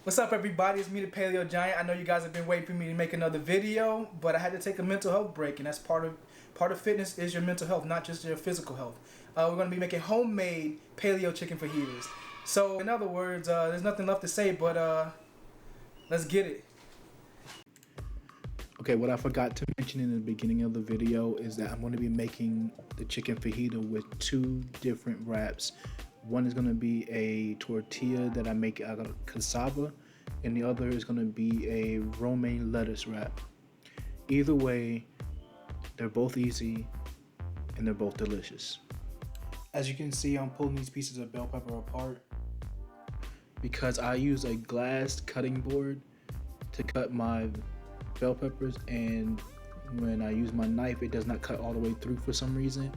What's up, everybody? It's me, the Paleo Giant. I know you guys have been waiting for me to make another video, but I had to take a mental health break, and that's part of fitness is your mental health, not just your physical health. We're gonna be making homemade paleo chicken fajitas. So, in other words, there's nothing left to say, but let's get it. Okay, what I forgot to mention in the beginning of the video is that I'm going to be making the chicken fajita with two different wraps. One is going to be a tortilla that I make out of cassava, and the other is going to be a romaine lettuce wrap. Either way, they're both easy and they're both delicious. As you can see, I'm pulling these pieces of bell pepper apart because I use a glass cutting board to cut my bell peppers, and when I use my knife it does not cut all the way through for some reason.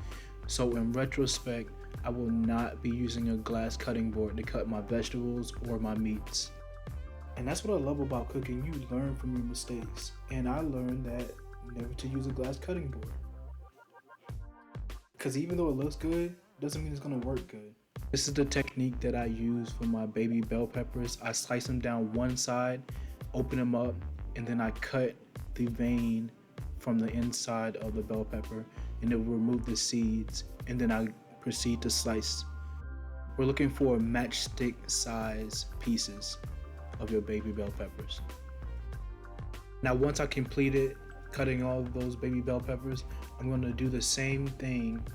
So in retrospect, I will not be using a glass cutting board to cut my vegetables or my meats. And that's what I love about cooking. You learn from your mistakes, and I learned that never to use a glass cutting board, because even though it looks good doesn't mean it's going to work good. This is the technique that I use for my baby bell peppers. I slice them down one side, open them up, and then I cut the vein from the inside of the bell pepper, and it will remove the seeds, and then I proceed to slice. We're looking for matchstick size pieces of your baby bell peppers. Now once I completed cutting all of those baby bell peppers, I'm going to do the same thing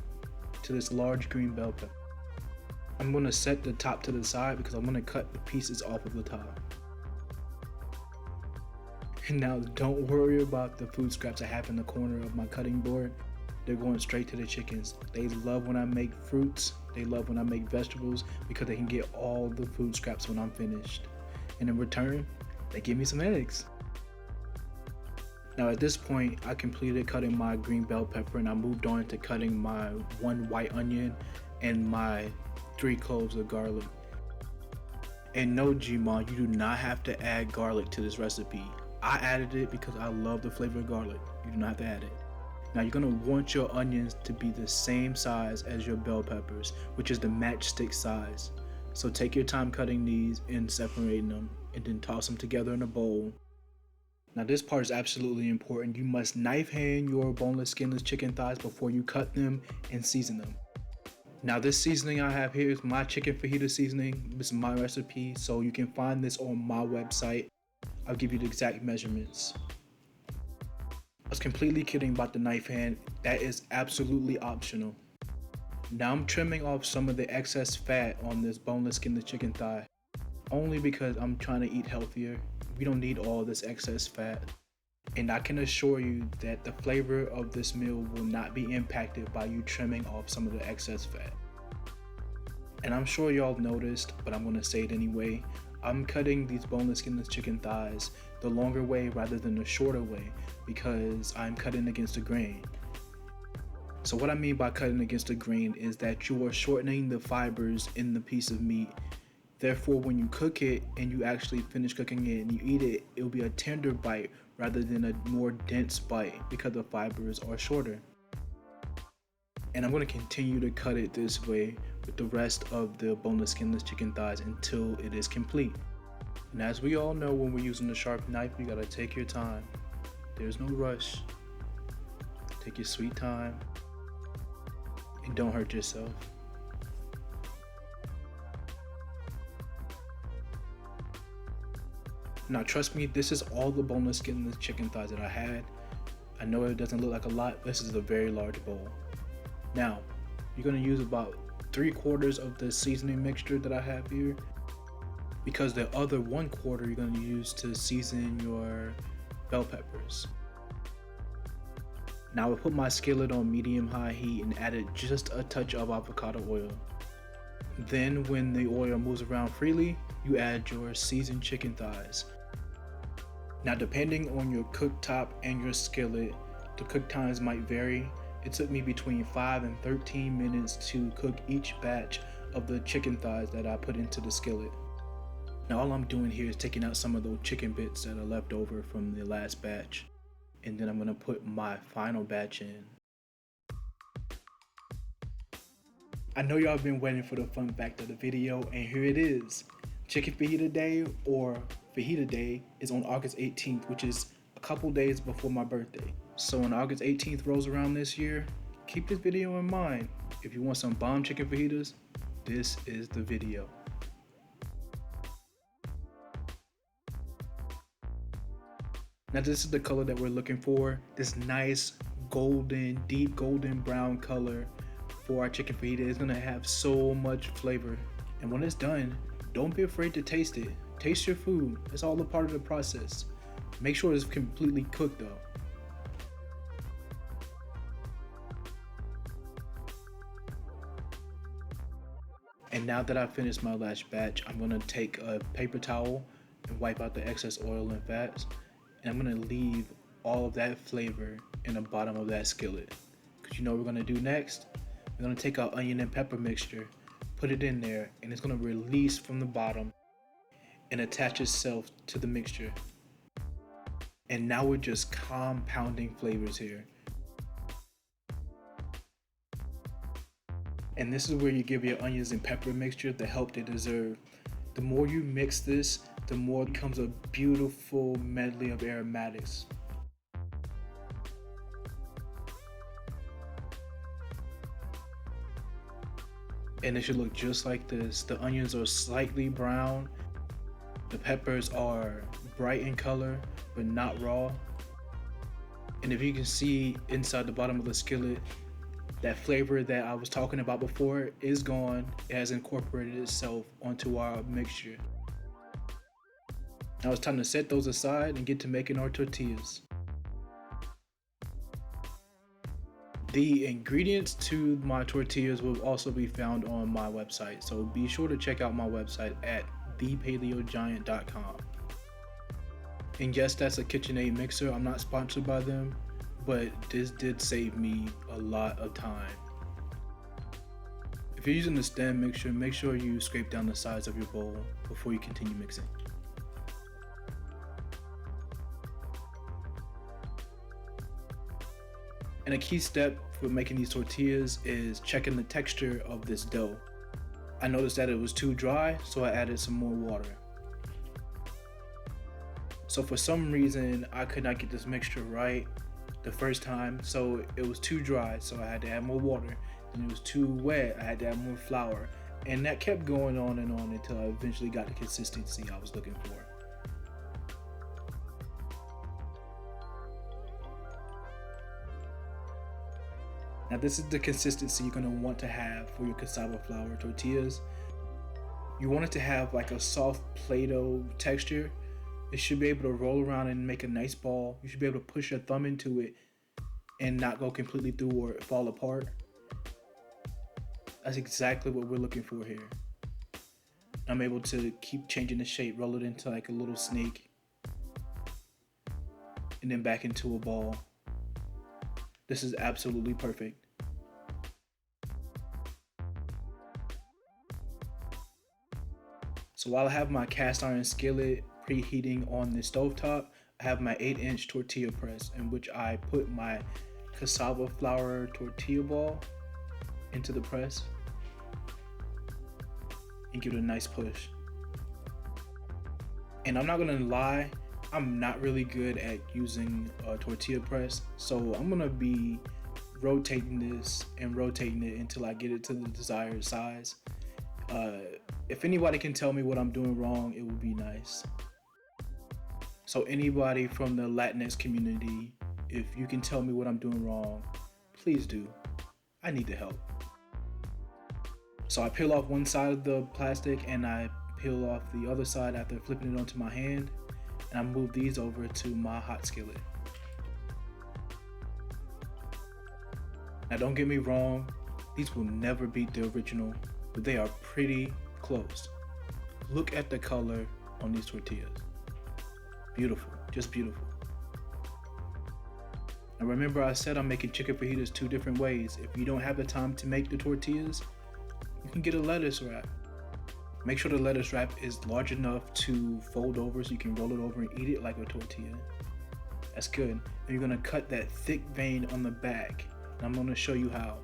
to this large green bell pepper. I'm going to set the top to the side because I'm going to cut the pieces off of the top. And now don't worry about the food scraps I have in the corner of my cutting board. They're going straight to the chickens. They love when I make fruits. They love when I make vegetables because they can get all the food scraps when I'm finished. And in return, they give me some eggs. Now at this point, I completed cutting my green bell pepper, and I moved on to cutting my one white onion and my 3 cloves of garlic. And no, Gma, you do not have to add garlic to this recipe. I added it because I love the flavor of garlic. You do not have to add it. Now you're going to want your onions to be the same size as your bell peppers, which is the matchstick size. So take your time cutting these and separating them, and then toss them together in a bowl. Now this part is absolutely important. You must knife hand your boneless, skinless chicken thighs before you cut them and season them. Now this seasoning I have here is my chicken fajita seasoning. This is my recipe, so you can find this on my website. I'll give you the exact measurements. I was completely kidding about the knife hand. That is absolutely optional. Now I'm trimming off some of the excess fat on this boneless, skinless chicken thigh, only because I'm trying to eat healthier. We don't need all this excess fat. And I can assure you that the flavor of this meal will not be impacted by you trimming off some of the excess fat. And I'm sure y'all noticed, but I'm gonna say it anyway. I'm cutting these boneless, skinless chicken thighs the longer way rather than the shorter way because I'm cutting against the grain. So what I mean by cutting against the grain is that you are shortening the fibers in the piece of meat. Therefore, when you cook it and you actually finish cooking it and you eat it, it will be a tender bite rather than a more dense bite because the fibers are shorter. And I'm going to continue to cut it this way with the rest of the boneless, skinless chicken thighs until it is complete. And as we all know, when we're using a sharp knife, you gotta take your time. There's no rush. Take your sweet time and don't hurt yourself. Now trust me, this is all the boneless, skinless chicken thighs that I had. I know it doesn't look like a lot, this is a very large bowl. Now, you're gonna use about 3/4 of the seasoning mixture that I have here, because the other 1/4 you're gonna use to season your bell peppers. Now I put my skillet on medium-high heat and added just a touch of avocado oil. Then when the oil moves around freely, you add your seasoned chicken thighs. Now depending on your cooktop and your skillet, the cook times might vary. It took me between 5 and 13 minutes to cook each batch of the chicken thighs that I put into the skillet. Now all I'm doing here is taking out some of those chicken bits that are left over from the last batch, and then I'm going to put my final batch in. I know y'all been waiting for the fun fact of the video, and here it is. Chicken fajita day, or Fajita Day is on August 18th, which is a couple days before my birthday. So when August 18th rolls around this year, keep this video in mind. If you want some bomb chicken fajitas, this is the video. Now this is the color that we're looking for. This nice golden, deep golden brown color for our chicken fajita is gonna have so much flavor. And when it's done, don't be afraid to taste it. Taste your food. It's all a part of the process. Make sure it's completely cooked though. And now that I've finished my last batch, I'm gonna take a paper towel and wipe out the excess oil and fats. And I'm gonna leave all of that flavor in the bottom of that skillet. Cause you know what we're gonna do next? We're gonna take our onion and pepper mixture, put it in there, and it's gonna release from the bottom and attach itself to the mixture. And now we're just compounding flavors here. And this is where you give your onions and pepper mixture the help they deserve. The more you mix this, the more it becomes a beautiful medley of aromatics. And it should look just like this. The onions are slightly brown. The peppers are bright in color, but not raw. And if you can see inside the bottom of the skillet, that flavor that I was talking about before is gone. It has incorporated itself onto our mixture. Now it's time to set those aside and get to making our tortillas. The ingredients to my tortillas will also be found on my website, so be sure to check out my website at thepaleogiant.com. And yes, that's a KitchenAid mixer. I'm not sponsored by them, but this did save me a lot of time. If you're using the stand mixer, make sure you scrape down the sides of your bowl before you continue mixing. And a key step for making these tortillas is checking the texture of this dough. I noticed that it was too dry, so I added some more water. So for some reason, I could not get this mixture right the first time, so it was too dry, so I had to add more water. And it was too wet, I had to add more flour. And that kept going on and on until I eventually got the consistency I was looking for. Now this is the consistency you're gonna want to have for your cassava flour tortillas. You want it to have like a soft Play-Doh texture. It should be able to roll around and make a nice ball. You should be able to push your thumb into it and not go completely through or fall apart. That's exactly what we're looking for here. I'm able to keep changing the shape, roll it into like a little snake, and then back into a ball. This is absolutely perfect. So while I have my cast iron skillet preheating on the stovetop, I have my 8-inch tortilla press in which I put my cassava flour tortilla ball into the press and give it a nice push. And I'm not gonna lie, I'm not really good at using a tortilla press, so I'm gonna be rotating this and rotating it until I get it to the desired size. If anybody can tell me what I'm doing wrong, it would be nice. So anybody from the Latinx community, if you can tell me what I'm doing wrong, please do. I need the help. So I peel off one side of the plastic and I peel off the other side after flipping it onto my hand, and I move these over to my hot skillet. Now don't get me wrong, these will never beat the original, but they are pretty close. Look at the color on these tortillas. Beautiful, just beautiful. And remember I said I'm making chicken fajitas 2 different ways. If you don't have the time to make the tortillas, you can get a lettuce wrap. Make sure the lettuce wrap is large enough to fold over so you can roll it over and eat it like a tortilla. That's good. And you're gonna cut that thick vein on the back. And I'm gonna show you how.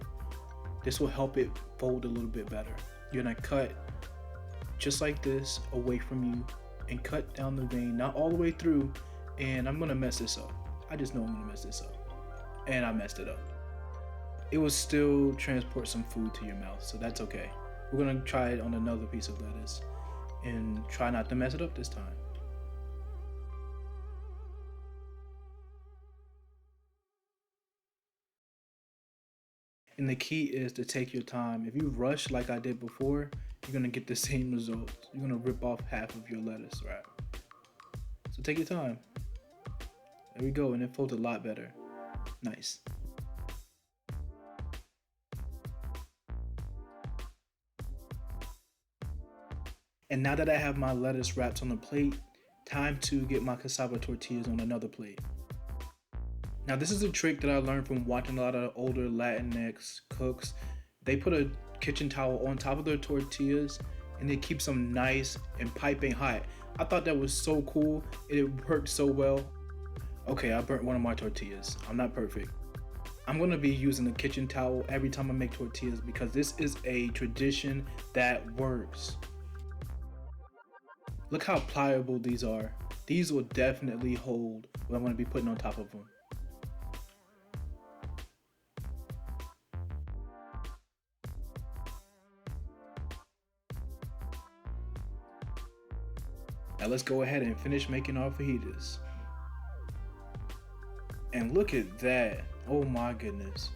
This will help it fold a little bit better. You're gonna cut just like this away from you and cut down the vein, not all the way through, and I'm gonna mess this up. I just know I'm gonna mess this up. And I messed it up. It will still transport some food to your mouth, so that's okay. We're gonna try it on another piece of lettuce and try not to mess it up this time. And the key is to take your time. If you rush like I did before, you're gonna get the same results. You're gonna rip off half of your lettuce wrap. So take your time. There we go, and it folds a lot better. Nice. And now that I have my lettuce wraps on the plate, time to get my cassava tortillas on another plate. Now this is a trick that I learned from watching a lot of older Latinx cooks. They put a kitchen towel on top of their tortillas and it keeps them nice and piping hot. I thought that was so cool. It worked so well. Okay, I burnt one of my tortillas. I'm not perfect. I'm gonna be using a kitchen towel every time I make tortillas because this is a tradition that works. Look how pliable these are. These will definitely hold what I'm gonna be putting on top of them. Now let's go ahead and finish making our fajitas. And look at that. Oh my goodness.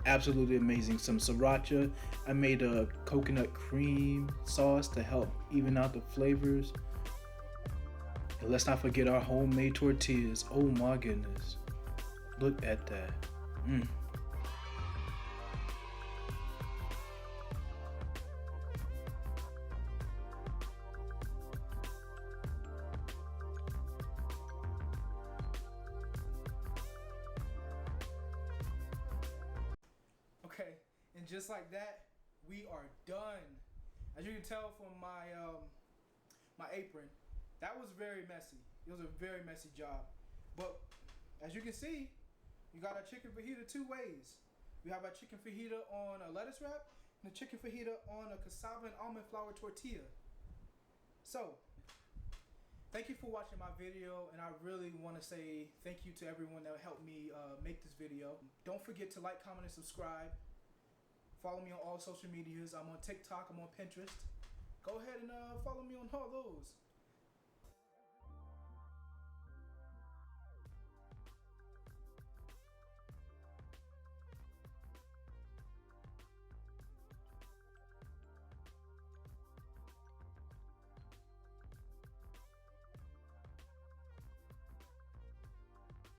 Absolutely amazing. Some sriracha. I made a coconut cream sauce to help even out the flavors. And let's not forget our homemade tortillas. Oh my goodness. Look at that. Okay, and just like that, we are done. As you can tell from my apron, that was very messy. It was a very messy job. But as you can see, you got our chicken fajita two ways. We have our chicken fajita on a lettuce wrap and a chicken fajita on a cassava and almond flour tortilla. So, thank you for watching my video, and I really want to say thank you to everyone that helped me make this video. Don't forget to like, comment, and subscribe. Follow me on all social medias. I'm on TikTok, I'm on Pinterest. Go ahead and follow me on all those.